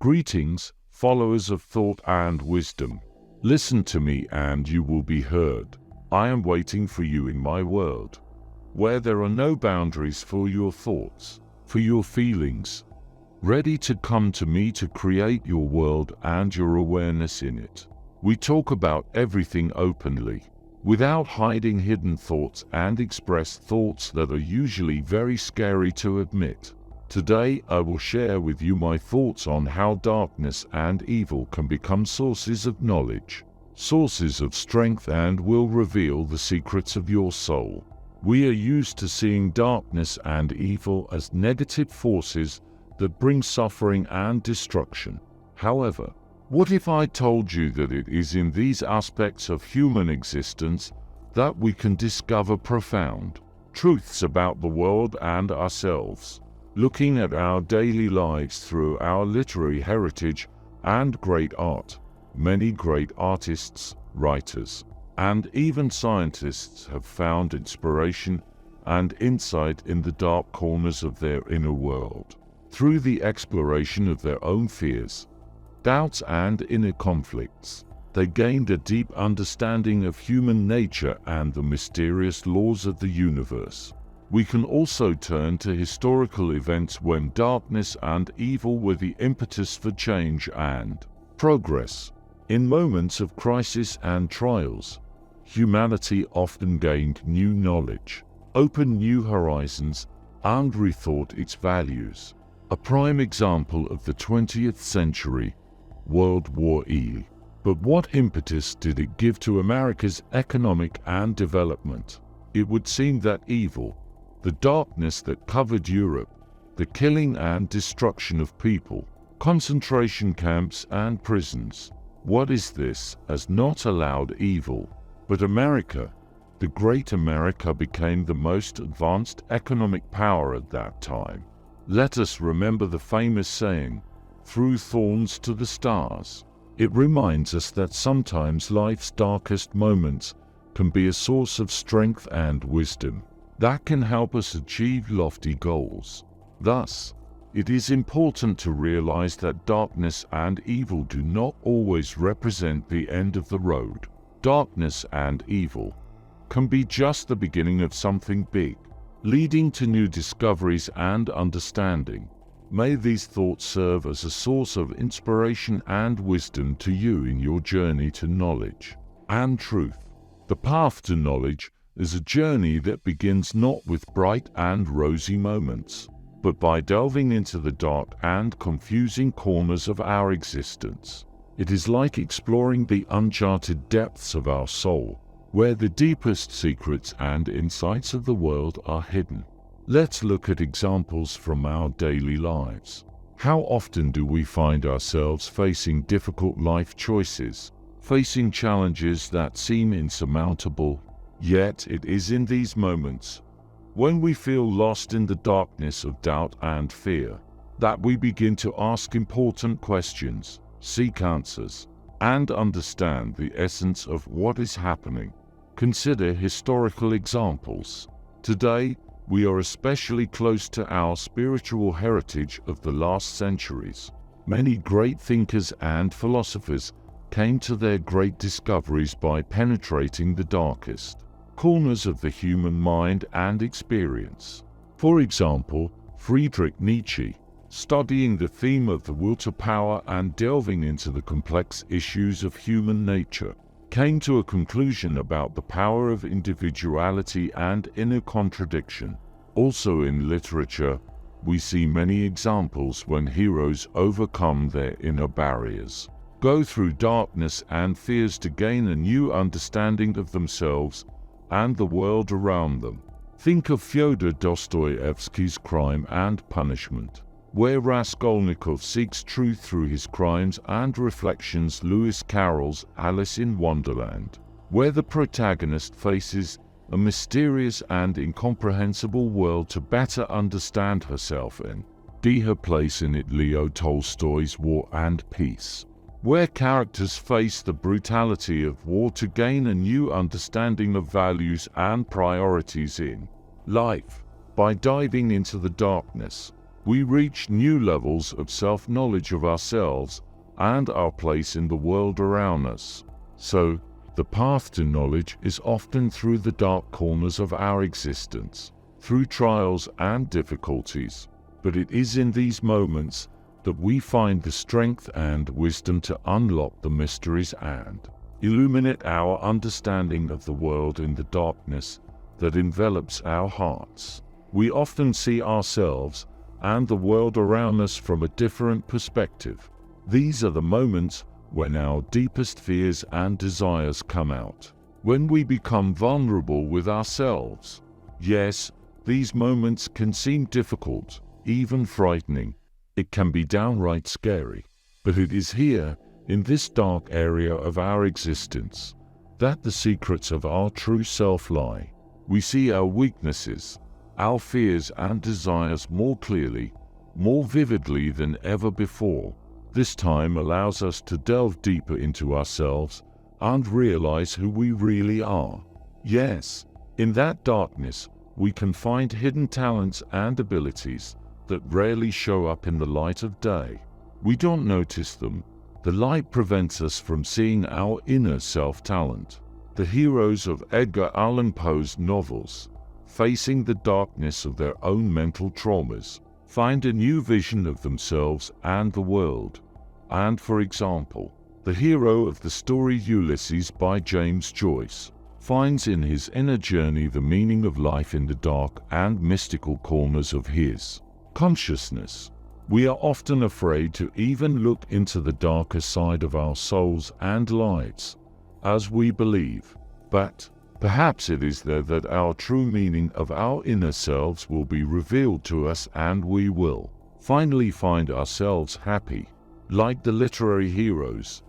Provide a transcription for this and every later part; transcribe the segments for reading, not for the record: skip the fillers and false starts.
Greetings, followers of thought and wisdom. Listen to me and you will be heard. I am waiting for you in my world, where there are no boundaries for your thoughts, for your feelings, ready to come to me to create your world and your awareness in it. We talk about everything openly, without hiding hidden thoughts, and express thoughts that are usually very scary to admit. Today, I will share with you my thoughts on how darkness and evil can become sources of knowledge, sources of strength, and will reveal the secrets of your soul. We are used to seeing darkness and evil as negative forces that bring suffering and destruction. However, what if I told you that it is in these aspects of human existence that we can discover profound truths about the world and ourselves? Looking at our daily lives through our literary heritage and great art, many great artists, writers, and even scientists have found inspiration and insight in the dark corners of their inner world. Through the exploration of their own fears, doubts, and inner conflicts, they gained a deep understanding of human nature and the mysterious laws of the universe. We can also turn to historical events when darkness and evil were the impetus for change and progress. In moments of crisis and trials, humanity often gained new knowledge, opened new horizons, and rethought its values. A prime example of the 20th century, World War I. But what impetus did it give to America's economic and development? It would seem that evil, the darkness that covered Europe, the killing and destruction of people, concentration camps and prisons, what is this, has not allowed evil. But America, the great America, became the most advanced economic power at that time. Let us remember the famous saying, "Through thorns to the stars." It reminds us that sometimes life's darkest moments can be a source of strength and wisdom that can help us achieve lofty goals. Thus, it is important to realize that darkness and evil do not always represent the end of the road. Darkness and evil can be just the beginning of something big, leading to new discoveries and understanding. May these thoughts serve as a source of inspiration and wisdom to you in your journey to knowledge and truth. The path to knowledge is a journey that begins not with bright and rosy moments, but by delving into the dark and confusing corners of our existence. It is like exploring the uncharted depths of our soul, where the deepest secrets and insights of the world are hidden. Let's look at examples from our daily lives. How often do we find ourselves facing difficult life choices, facing challenges that seem insurmountable? Yet it is in these moments, when we feel lost in the darkness of doubt and fear, that we begin to ask important questions, seek answers, and understand the essence of what is happening. Consider historical examples. Today, we are especially close to our spiritual heritage of the last centuries. Many great thinkers and philosophers came to their great discoveries by penetrating the darkest corners of the human mind and experience. For example, Friedrich Nietzsche, studying the theme of the will to power and delving into the complex issues of human nature, came to a conclusion about the power of individuality and inner contradiction. Also in literature, we see many examples when heroes overcome their inner barriers, go through darkness and fears to gain a new understanding of themselves and the world around them. Think of Fyodor Dostoevsky's Crime and Punishment, where Raskolnikov seeks truth through his crimes, and Reflections, Lewis Carroll's Alice in Wonderland, where the protagonist faces a mysterious and incomprehensible world to better understand herself in. Her place in it, Leo Tolstoy's War and Peace, where characters face the brutality of war to gain a new understanding of values and priorities in life. By diving into the darkness, we reach new levels of self-knowledge of ourselves and our place in the world around us. So, the path to knowledge is often through the dark corners of our existence, through trials and difficulties. But it is in these moments that we find the strength and wisdom to unlock the mysteries and illuminate our understanding of the world in the darkness that envelops our hearts. We often see ourselves and the world around us from a different perspective. These are the moments when our deepest fears and desires come out, when we become vulnerable with ourselves. Yes, these moments can seem difficult, even frightening. It can be downright scary. But it is here, in this dark area of our existence, that the secrets of our true self lie. We see our weaknesses, our fears and desires more clearly, more vividly than ever before. This time allows us to delve deeper into ourselves and realize who we really are. Yes, in that darkness, we can find hidden talents and abilities that rarely show up in the light of day. We don't notice them. The light prevents us from seeing our inner self-talent. The heroes of Edgar Allan Poe's novels, facing the darkness of their own mental traumas, find a new vision of themselves and the world. And for example, the hero of the story Ulysses by James Joyce finds in his inner journey the meaning of life in the dark and mystical corners of his consciousness. We are often afraid to even look into the darker side of our souls and lives, as we believe. But perhaps it is there that our true meaning of our inner selves will be revealed to us, and we will finally find ourselves happy. Like the literary heroes,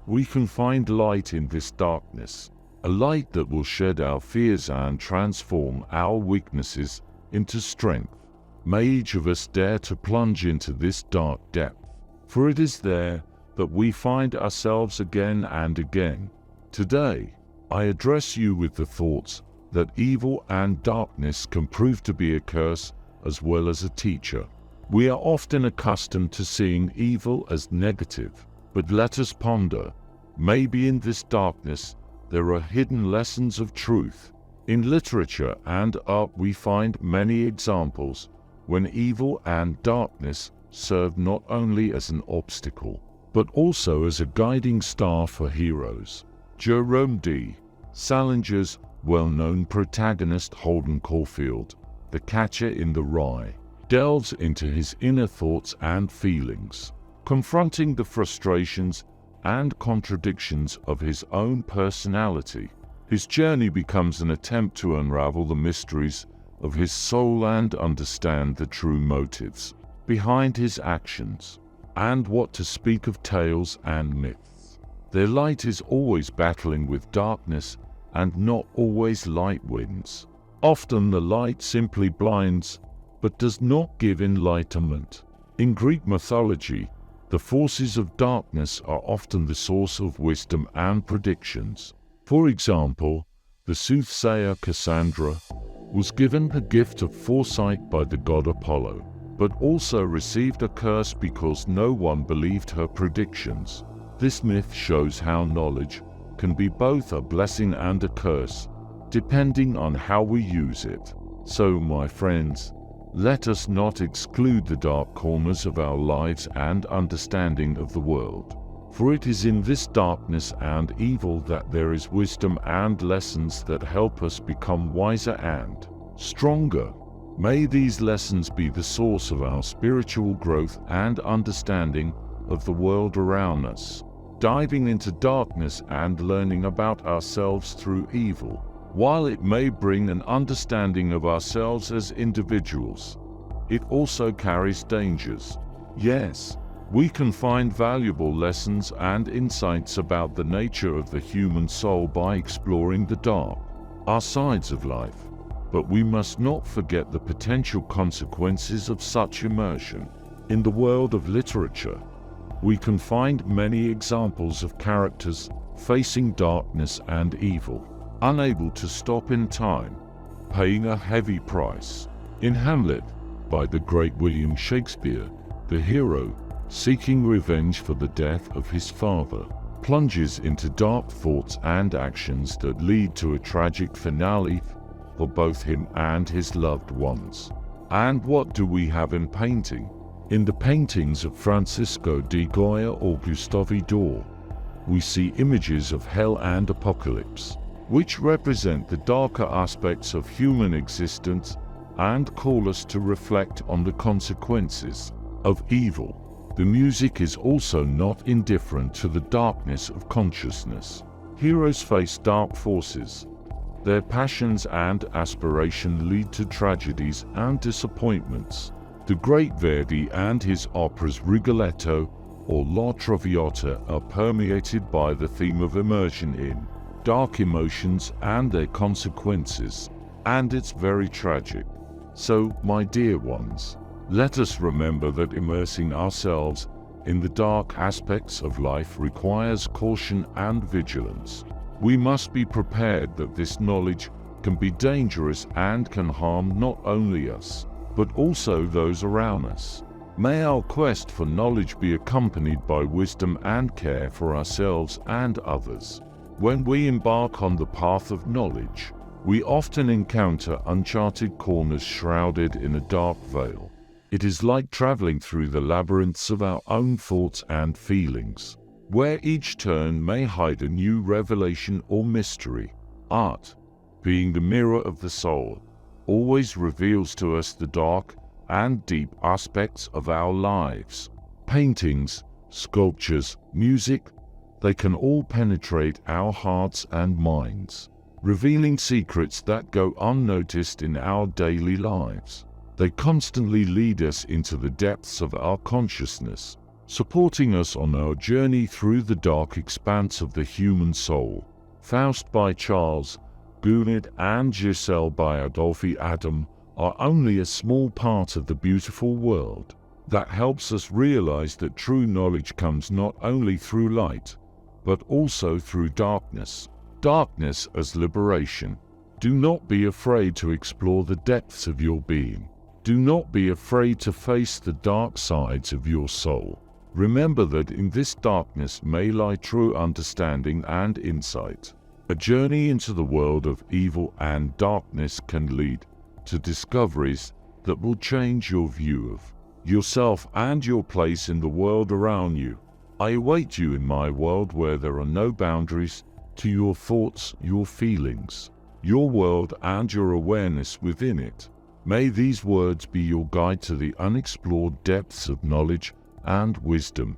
we can find light in this darkness, a light that will shed our fears and transform our weaknesses into strength. May each of us dare to plunge into this dark depth, for it is there that we find ourselves again and again. Today, I address you with the thoughts that evil and darkness can prove to be a curse as well as a teacher. We are often accustomed to seeing evil as negative, but let us ponder. Maybe in this darkness there are hidden lessons of truth. In literature and art we find many examples when evil and darkness serve not only as an obstacle, but also as a guiding star for heroes. Jerome D. Salinger's well-known protagonist Holden Caulfield, the Catcher in the Rye, delves into his inner thoughts and feelings, confronting the frustrations and contradictions of his own personality. His journey becomes an attempt to unravel the mysteries of his soul and understand the true motives behind his actions. And what to speak of tales and myths? Their light is always battling with darkness, and not always light wins. Often the light simply blinds, but does not give enlightenment. In Greek mythology, the forces of darkness are often the source of wisdom and predictions. For example, the soothsayer Cassandra was given the gift of foresight by the god Apollo, but also received a curse because no one believed her predictions. This myth shows how knowledge can be both a blessing and a curse, depending on how we use it. So, my friends, let us not exclude the dark corners of our lives and understanding of the world. For it is in this darkness and evil that there is wisdom and lessons that help us become wiser and stronger. May these lessons be the source of our spiritual growth and understanding of the world around us. Diving into darkness and learning about ourselves through evil, while it may bring an understanding of ourselves as individuals, it also carries dangers. Yes, we can find valuable lessons and insights about the nature of the human soul by exploring the dark, our sides of life. But we must not forget the potential consequences of such immersion. In the world of literature, we can find many examples of characters facing darkness and evil, unable to stop in time, paying a heavy price. In Hamlet, by the great William Shakespeare, the hero, seeking revenge for the death of his father, plunges into dark thoughts and actions that lead to a tragic finale for both him and his loved ones. And what do we have in painting? In the paintings of Francisco de Goya or Gustave Doré, we see images of hell and apocalypse, which represent the darker aspects of human existence and call us to reflect on the consequences of evil. The music is also not indifferent to the darkness of consciousness. Heroes face dark forces. Their passions and aspiration lead to tragedies and disappointments. The great Verdi and his operas Rigoletto or La Traviata are permeated by the theme of immersion in dark emotions and their consequences, and it's very tragic. So, my dear ones, let us remember that immersing ourselves in the dark aspects of life requires caution and vigilance. We must be prepared that this knowledge can be dangerous and can harm not only us, but also those around us. May our quest for knowledge be accompanied by wisdom and care for ourselves and others. When we embark on the path of knowledge, we often encounter uncharted corners shrouded in a dark veil. It is like traveling through the labyrinths of our own thoughts and feelings, where each turn may hide a new revelation or mystery. Art, being the mirror of the soul, always reveals to us the dark and deep aspects of our lives. Paintings, sculptures, music, they can all penetrate our hearts and minds, revealing secrets that go unnoticed in our daily lives. They constantly lead us into the depths of our consciousness, supporting us on our journey through the dark expanse of the human soul. Faust by Charles Gounod and Giselle by Adolphe Adam are only a small part of the beautiful world that helps us realize that true knowledge comes not only through light, but also through darkness. Darkness as liberation. Do not be afraid to explore the depths of your being. Do not be afraid to face the dark sides of your soul. Remember that in this darkness may lie true understanding and insight. A journey into the world of evil and darkness can lead to discoveries that will change your view of yourself and your place in the world around you. I await you in my world where there are no boundaries to your thoughts, your feelings, your world and your awareness within it. May these words be your guide to the unexplored depths of knowledge and wisdom.